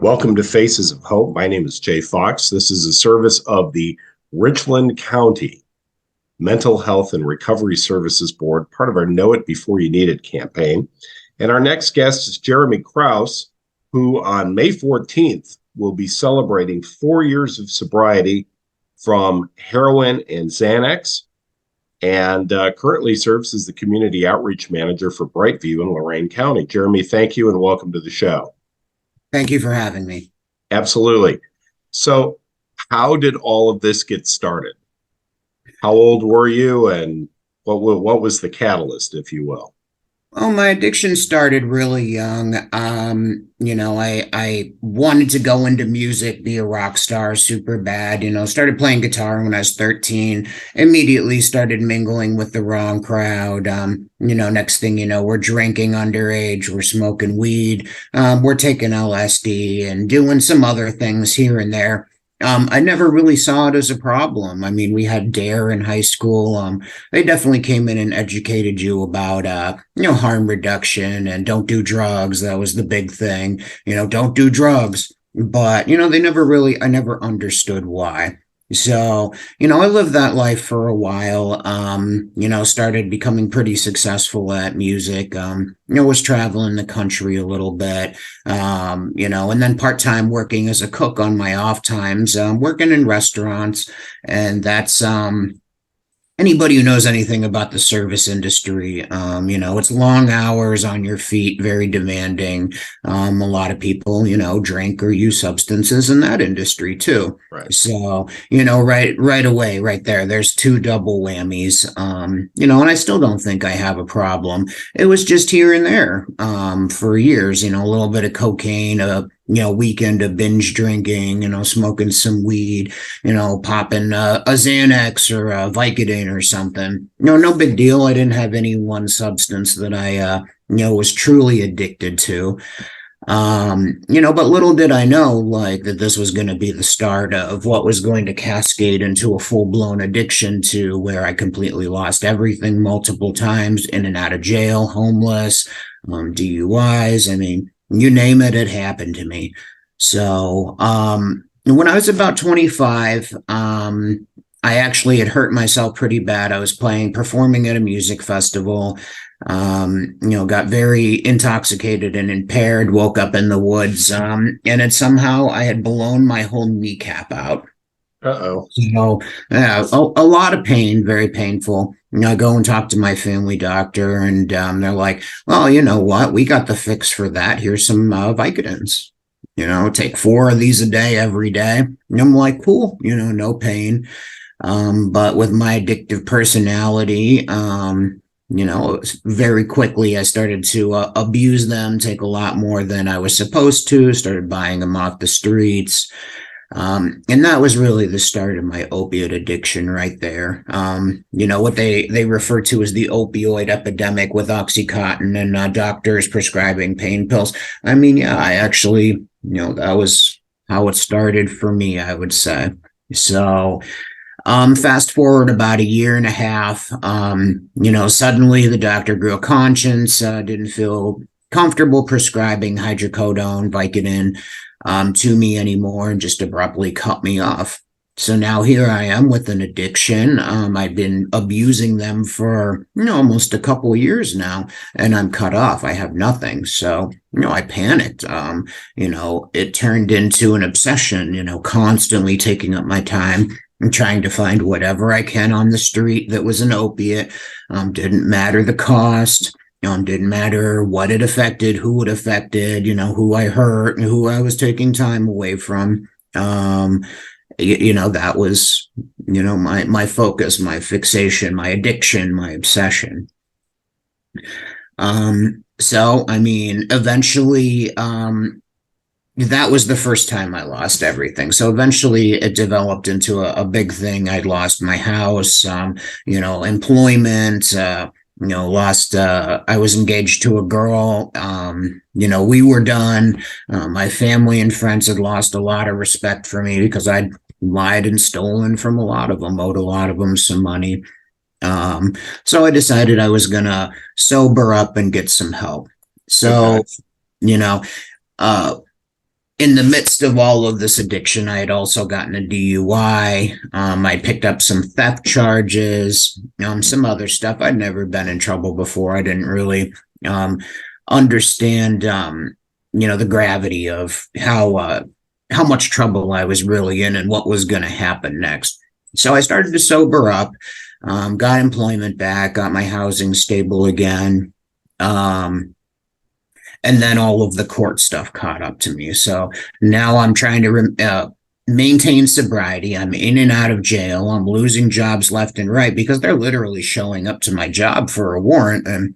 Welcome to Faces of Hope. My name is Jay Fox. This is a service of the Richland County Mental Health and Recovery Services Board, part of our Know It Before You Need It campaign. And our next guest is Jaremy Crouse, who on May 14th will be celebrating 4 years of sobriety from heroin and Xanex, and currently serves as the Community Outreach Manager for Brightview in Lorain County. Jaremy, thank you and welcome to the show. Thank you for having me. Absolutely. So how did all of this get started? How old were you, and what was the catalyst, if you will? Well, my addiction started really young. I wanted to go into music, be a rock star, super bad, started playing guitar when I was 13, immediately started mingling with the wrong crowd. Next thing you know, we're drinking underage, we're smoking weed, we're taking LSD and doing some other things here and there. I never really saw it as a problem. I mean, we had DARE in high school. They definitely came in and educated you about, harm reduction and don't do drugs. That was the big thing, don't do drugs. But, I never understood why. So, I lived that life for a while, started becoming pretty successful at music, was traveling the country a little bit, and then part-time working as a cook on my off times, working in restaurants. And that's, anybody who knows anything about the service industry, it's long hours on your feet, very demanding. A lot of people, drink or use substances in that industry too. Right. So, right away, right there's two double whammies. And I still don't think I have a problem. It was just here and there, for years, a little bit of cocaine, weekend of binge drinking, smoking some weed, popping a Xanax or a Vicodin or something. No big deal. I didn't have any one substance that I, was truly addicted to. But little did I know, that this was going to be the start of what was going to cascade into a full-blown addiction to where I completely lost everything multiple times, in and out of jail, homeless, DUIs. I mean, you name it, it happened to me. So, when I was about 25, I actually had hurt myself pretty bad. I was performing at a music festival, got very intoxicated and impaired, woke up in the woods, and I had blown my whole kneecap out. Uh-oh. So, yeah, a lot of pain, very painful. I go and talk to my family doctor, and they're like, well, you know what? We got the fix for that. Here's some Vicodins. Take 4 of these a day every day. And I'm like, cool, no pain. But with my addictive personality, very quickly I started to abuse them, take a lot more than I was supposed to, started buying them off the streets. And that was really the start of my opiate addiction right there. What they refer to as the opioid epidemic with Oxycontin and doctors prescribing pain pills. I mean, yeah, I actually, that was how it started for me, I would say. So, fast forward about a year and a half, suddenly the doctor grew a conscience, didn't feel comfortable prescribing hydrocodone, Vicodin, to me anymore, and just abruptly cut me off. So now here I am with an addiction. I've been abusing them for almost a couple of years now, and I'm cut off. I have nothing. So, I panicked. It turned into an obsession, constantly taking up my time and trying to find whatever I can on the street that was an opiate. Didn't matter the cost. Didn't matter what it affected, who it affected, who I hurt and who I was taking time away from. That was, my focus, my fixation, my addiction, my obsession. So, I mean, eventually, that was the first time I lost everything. So eventually it developed into a big thing. I'd lost my house, employment, lost, I was engaged to a girl, we were done. My family and friends had lost a lot of respect for me because I'd lied and stolen from a lot of them, owed a lot of them some money. So I decided I was going to sober up and get some help. So, Okay. in the midst of all of this addiction, I had also gotten a DUI. I picked up some theft charges, some other stuff. I'd never been in trouble before. I didn't really understand, the gravity of how much trouble I was really in and what was going to happen next. So I started to sober up, got employment back, got my housing stable again. And then all of the court stuff caught up to me. So now I'm trying to maintain sobriety. I'm in and out of jail. I'm losing jobs left and right because they're literally showing up to my job for a warrant. And,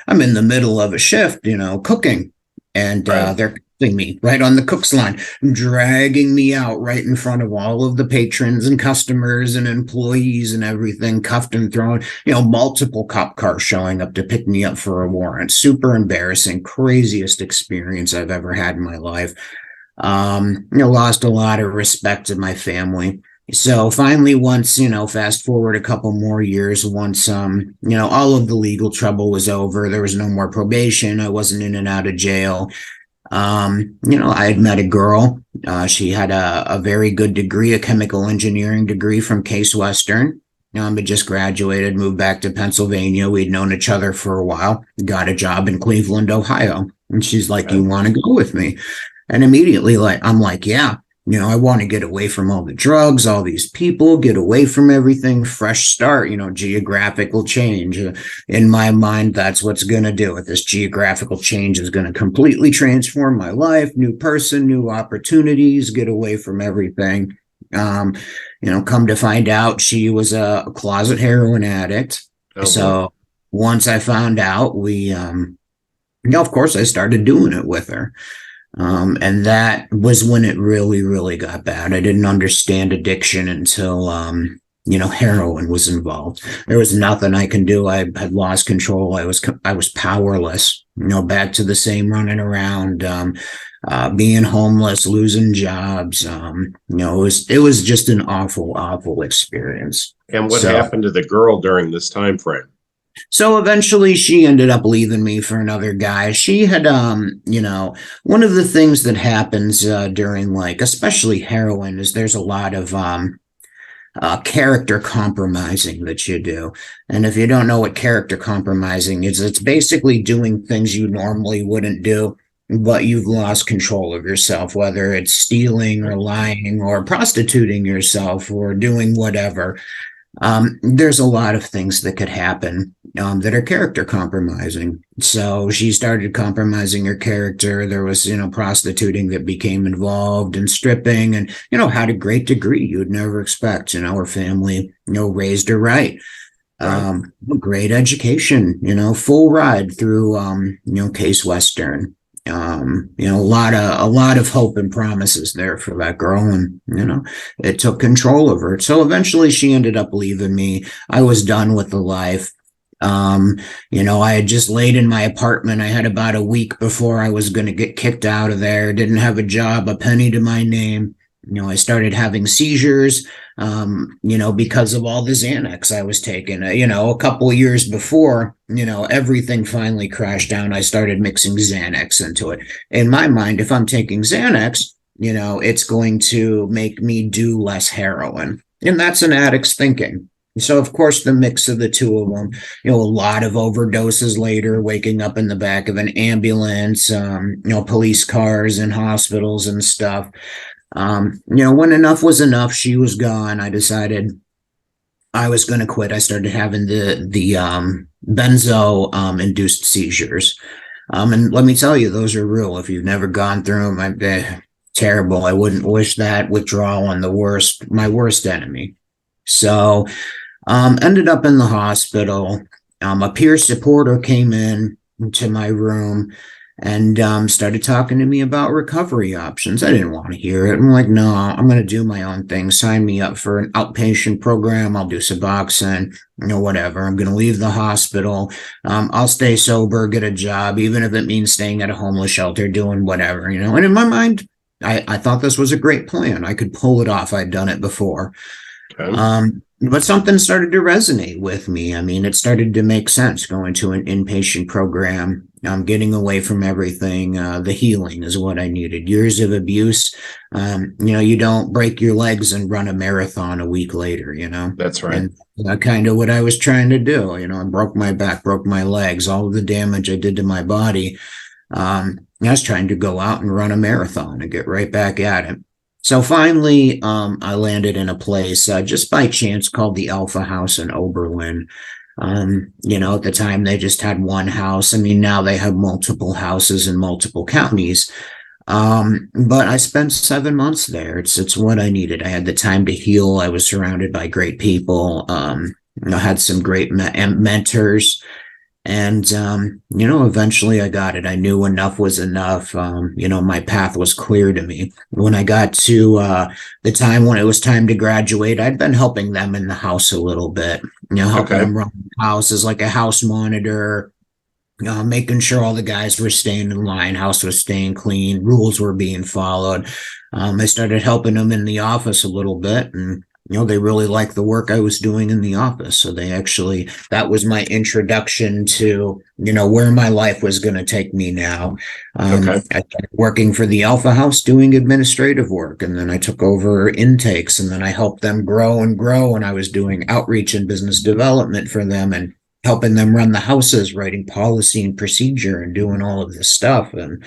I'm in the middle of a shift, cooking. And they're cutting me right on the cook's line, dragging me out right in front of all of the patrons and customers and employees and everything, cuffed and thrown, multiple cop cars showing up to pick me up for a warrant. Super embarrassing, craziest experience I've ever had in my life. Lost a lot of respect to my family. So finally, once, fast forward a couple more years, once, all of the legal trouble was over, there was no more probation. I wasn't in and out of jail. I had met a girl. She had a very good degree, a chemical engineering degree from Case Western. Had just graduated, moved back to Pennsylvania. We'd known each other for a while, got a job in Cleveland, Ohio. And she's like, "You want to go with me?" And immediately, I'm like, yeah. I want to get away from all the drugs, all these people, get away from everything, fresh start, geographical change. In my mind, that's what's going to do it. This geographical change is going to completely transform my life, new person, new opportunities, get away from everything. Come to find out she was a closet heroin addict. Okay. So once I found out, of course, I started doing it with her. And that was when it really, really got bad. I didn't understand addiction until, heroin was involved. There was nothing I can do. I had lost control. I was powerless, back to the same running around, being homeless, losing jobs. It was just an awful, awful experience. And what happened to the girl during this time frame? So eventually she ended up leaving me for another guy. She had, one of the things that happens during especially heroin is there's a lot of character compromising that you do. And if you don't know what character compromising is, it's basically doing things you normally wouldn't do, but you've lost control of yourself, whether it's stealing or lying or prostituting yourself or doing whatever. There's a lot of things that could happen that are character compromising. So she started compromising her character. There was, prostituting that became involved and stripping and, had a great degree you'd never expect. Her family, raised her right. Great education, full ride through, Case Western. A lot of hope and promises there for that girl. And, it took control of her. So eventually she ended up leaving me. I was done with the life. I had just laid in my apartment. I had about a week before I was going to get kicked out of there. Didn't have a job, a penny to my name. I started having seizures, because of all the Xanex I was taking. A couple of years before, everything finally crashed down. I started mixing Xanex into it. In my mind, if I'm taking Xanex, it's going to make me do less heroin. And that's an addict's thinking. So, of course, the mix of the two of them, a lot of overdoses later, waking up in the back of an ambulance, police cars and hospitals and stuff. When enough was enough, she was gone. I decided I was going to quit. I started having the benzo induced seizures. And let me tell you, those are real. If you've never gone through them, terrible. I wouldn't wish that withdrawal on my worst enemy. So, ended up in the hospital. A peer supporter came in to my room and started talking to me about recovery options. I didn't want to hear it. I'm like, no, I'm going to do my own thing. Sign me up for an outpatient program. I'll do Suboxone, whatever. I'm going to leave the hospital. I'll stay sober, get a job, even if it means staying at a homeless shelter, doing whatever, And in my mind, I thought this was a great plan. I could pull it off. I'd done it before. Okay. But something started to resonate with me. I mean, it started to make sense going to an inpatient program. getting away from everything. The healing is what I needed. Years of abuse. You don't break your legs and run a marathon a week later, That's right. and kind of what I was trying to do. I broke my back, broke my legs, all of the damage I did to my body. I was trying to go out and run a marathon and get right back at it. So finally, I landed in a place just by chance called the Alpha House in Oberlin. At the time they just had one house. I mean, now they have multiple houses in multiple counties. But I spent 7 months there. It's what I needed. I had the time to heal. I was surrounded by great people. I had some great mentors. And, eventually I got it. I knew enough was enough. My path was clear to me. When I got to the time when it was time to graduate, I'd been helping them in the house a little bit, helping Okay. them run the house as like a house monitor, making sure all the guys were staying in line, house was staying clean, rules were being followed. I started helping them in the office a little bit, and they really liked the work I was doing in the office. So that was my introduction to, where my life was going to take me now. Okay. I started working for the Alpha House doing administrative work, and then I took over intakes, and then I helped them grow and grow. And I was doing outreach and business development for them and helping them run the houses, writing policy and procedure and doing all of this stuff. And,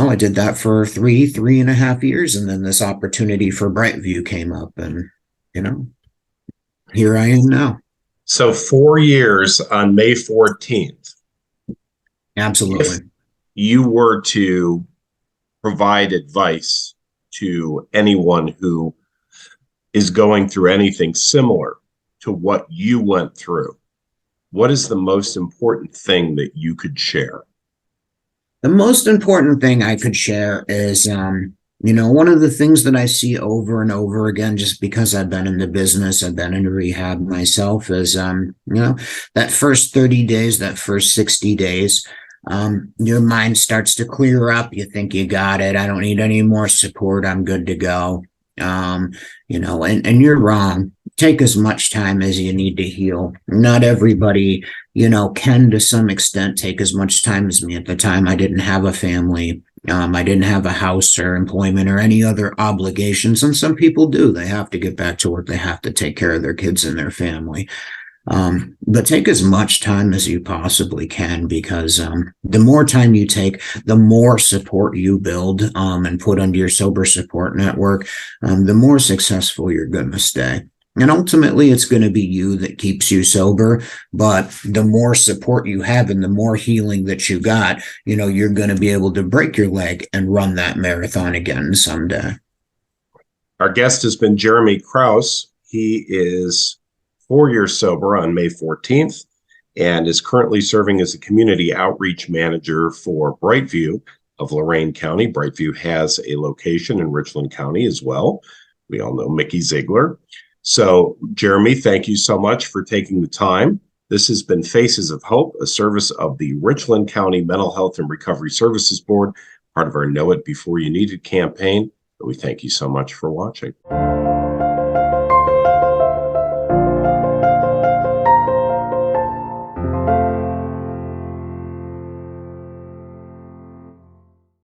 I did that for 3.5 years, and then this opportunity for Brightview came up, and, here I am now. So 4 years on May 14th. Absolutely. If you were to provide advice to anyone who is going through anything similar to what you went through, what is the most important thing that you could share? The most important thing I could share is, one of the things that I see over and over again, just because I've been in the business, I've been in rehab myself, is, that first 30 days, that first 60 days, your mind starts to clear up. You think you got it. I don't need any more support. I'm good to go. And you're wrong. Take as much time as you need to heal. Not everybody, can to some extent take as much time as me. At the time, I didn't have a family. I didn't have a house or employment or any other obligations. And some people do. They have to get back to work. They have to take care of their kids and their family. But take as much time as you possibly can, because the more time you take, the more support you build and put under your sober support network, the more successful you're going to stay. And ultimately, it's going to be you that keeps you sober. But the more support you have and the more healing that you got, you're going to be able to break your leg and run that marathon again someday. Our guest has been Jaremy Crouse. He is 4 years sober on May 14th and is currently serving as a community outreach manager for Brightview of Lorain County. Brightview has a location in Richland County as well. We all know Mickey Ziegler. So, Jaremy, thank you so much for taking the time. This has been Faces of Hope, a service of the Richland County Mental Health and Recovery Services Board, part of our Know It Before You Need It campaign. We thank you so much for watching.